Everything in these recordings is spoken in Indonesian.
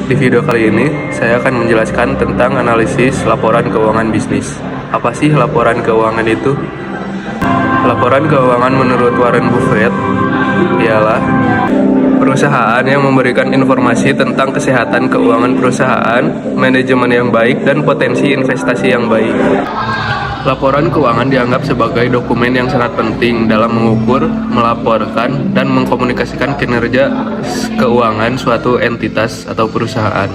Di video kali ini, saya akan menjelaskan tentang analisis laporan keuangan bisnis. Apa sih laporan keuangan itu? Laporan keuangan menurut Warren Buffett ialah perusahaan yang memberikan informasi tentang kesehatan keuangan perusahaan, manajemen yang baik, dan potensi investasi yang baik. Laporan keuangan dianggap sebagai dokumen yang sangat penting dalam mengukur, melaporkan, dan mengkomunikasikan kinerja keuangan suatu entitas atau perusahaan.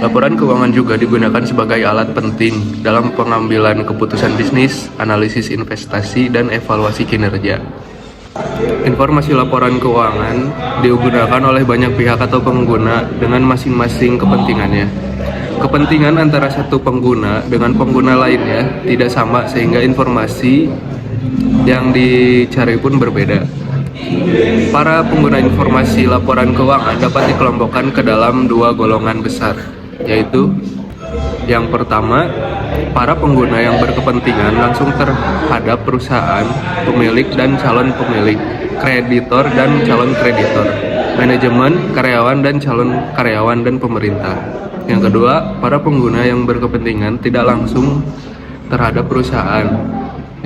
Laporan keuangan juga digunakan sebagai alat penting dalam pengambilan keputusan bisnis, analisis investasi, dan evaluasi kinerja. Informasi laporan keuangan digunakan oleh banyak pihak atau pengguna dengan masing-masing kepentingannya. Kepentingan antara satu pengguna dengan pengguna lainnya tidak sama sehingga informasi yang dicari pun berbeda. Para pengguna informasi laporan keuangan dapat dikelompokkan ke dalam dua golongan besar, yaitu yang pertama, para pengguna yang berkepentingan langsung terhadap perusahaan, pemilik dan calon pemilik, kreditor dan calon kreditor, manajemen, karyawan dan calon karyawan, dan pemerintah. Yang kedua, para pengguna yang berkepentingan tidak langsung terhadap perusahaan,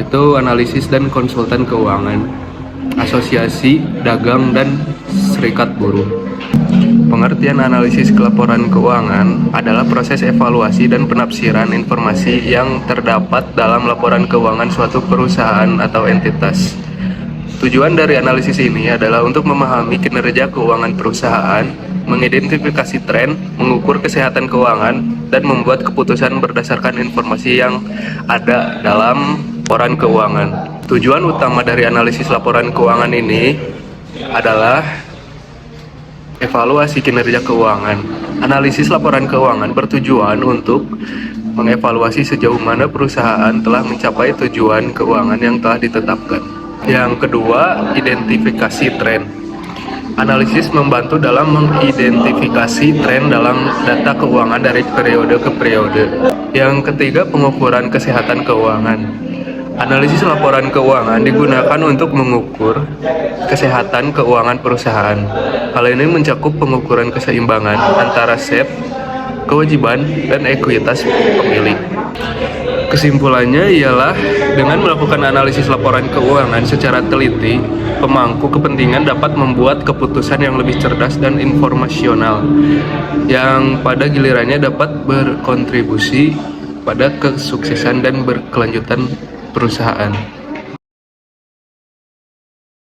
itu analisis dan konsultan keuangan, asosiasi, dagang, dan serikat buruh. Pengertian analisis laporan keuangan adalah proses evaluasi dan penafsiran informasi yang terdapat dalam laporan keuangan suatu perusahaan atau entitas. Tujuan dari analisis ini adalah untuk memahami kinerja keuangan perusahaan, mengidentifikasi tren, mengukur kesehatan keuangan, dan membuat keputusan berdasarkan informasi yang ada dalam laporan keuangan. Tujuan utama dari analisis laporan keuangan ini adalah evaluasi kinerja keuangan. Analisis laporan keuangan bertujuan untuk mengevaluasi sejauh mana perusahaan telah mencapai tujuan keuangan yang telah ditetapkan. Yang kedua, identifikasi tren. Analisis membantu dalam mengidentifikasi tren dalam data keuangan dari periode ke periode. Yang ketiga, pengukuran kesehatan keuangan. Analisis laporan keuangan digunakan untuk mengukur kesehatan keuangan perusahaan. Hal ini mencakup pengukuran keseimbangan antara aset, kewajiban, dan ekuitas pemilik. Kesimpulannya ialah dengan melakukan analisis laporan keuangan secara teliti, pemangku kepentingan dapat membuat keputusan yang lebih cerdas dan informasional, yang pada gilirannya dapat berkontribusi pada kesuksesan dan berkelanjutan perusahaan.